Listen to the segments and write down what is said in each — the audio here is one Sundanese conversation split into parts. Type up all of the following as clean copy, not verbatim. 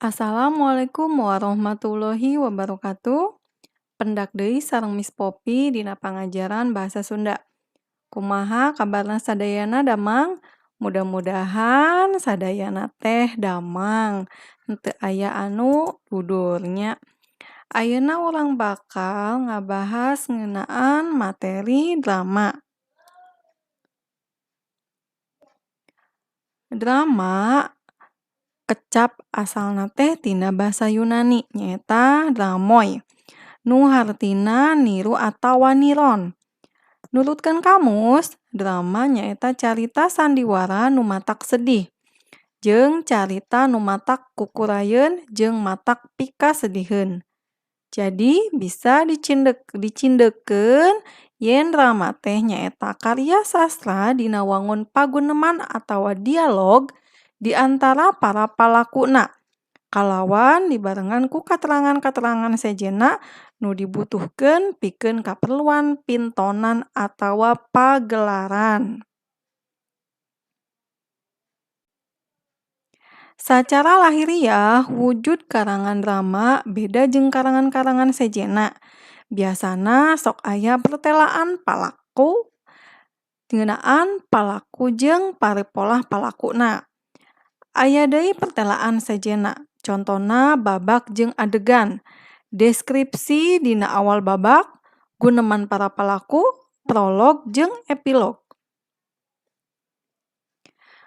Assalamualaikum warahmatullahi wabarakatuh. Pendak deui sareng Miss Poppy dina pangajaran bahasa Sunda. Kumaha kabarna sadayana damang? Mudah-mudahan sadayana teh damang. Henteu aya anu budurnya. Ayeuna urang bakal ngabahas ngeunaan materi drama. Drama kecap asalna teh tina basa Yunani nyaeta dramoi. Nu hartina niru atawa niron. Nurutkeun kamus, drama nyaeta carita sandiwara nu matak sedih, jeung carita nu matak kukurayeun jeung matak pikasediheun. Jadi bisa dicindeukeun yen drama teh nyaeta karya sastra dina wangun paguneman atawa dialog di antara para palakuna. Kalawan dibarengan ku katerangan-katerangan sejenna nu dibutuhkeun pikeun kaperluan pintonan atawa pagelaran. Sacara lahiriah, wujud karangan drama beda jeung karangan-karangan sejenna. Biasana sok aya pertelaan palaku, ngeunaan palaku jeung parepolah palakuna. Aya deui pertelaan sejenna. Contona babak jeung adegan. Deskripsi dina awal babak, guneman para palaku, prolog jeung epilog.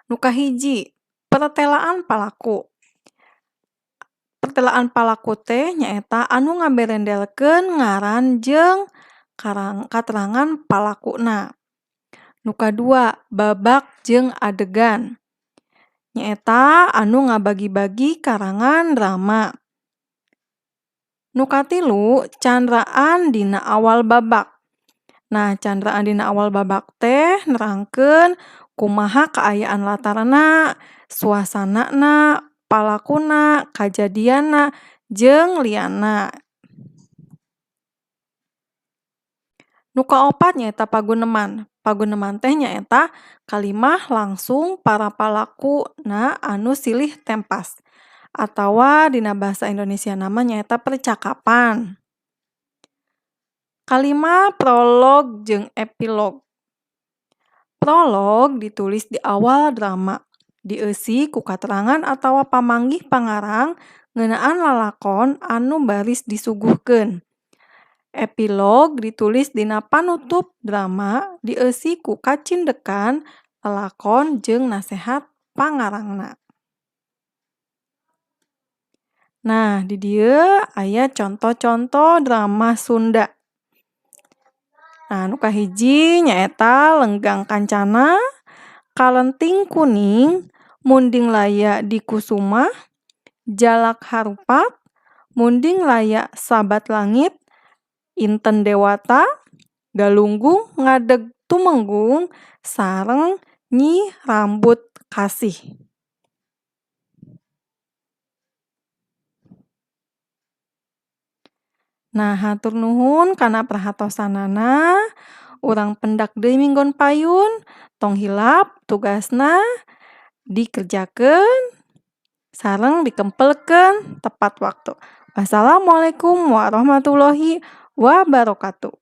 Nu kahiji, pertelaan palaku. Pertelaan palaku teh nyaeta anu ngaberendelkeun ngaran jeung katerangan palakuna. Nu kadua, babak jeung adegan. Nyaeta anu ngabagi-bagi karangan drama. Nu katilu, candraan dina awal babak. Nah, candraan dina awal babak teh nerangkeun kumaha kaayaan latarna, suasanana, palakuna, kajadianna, jeung lianna. Nu kaopat nyaeta paguneman. Paguneman teh nyaeta kalimah langsung para palakuna anu silih tempas. Atawa dina basa Indonesia nama nyaeta percakapan. Kalima, prolog jeung epilog. Prolog ditulis di awal drama. Dieusi ku katerangan atawa pamanggih pangarang ngeunaan lalakon anu baris disuguhkeun. Epilog ditulis dina panutup drama dieusi ku kacindekan lalakon jeung nasehat pangarangna. Nah, di dieu aya contoh-contoh drama Sunda. Nah, nu kahiji nyaeta Lenggang Kancana, Kalenting Kuning, Munding Laya di Kusuma, Jalak Harupat, Munding Laya Sabat Langit, Inten Dewata, Galunggung Ngadeg Tumenggung, sareng Nyi Rambut Kasih. Nah, hatur nuhun kana perhatosanana. Urang pendak deui minggon payun, tong hilap tugasna dikerjakeun sareng dikempelkeun tepat waktu. Wassalamualaikum warahmatullahi wabarakatuh.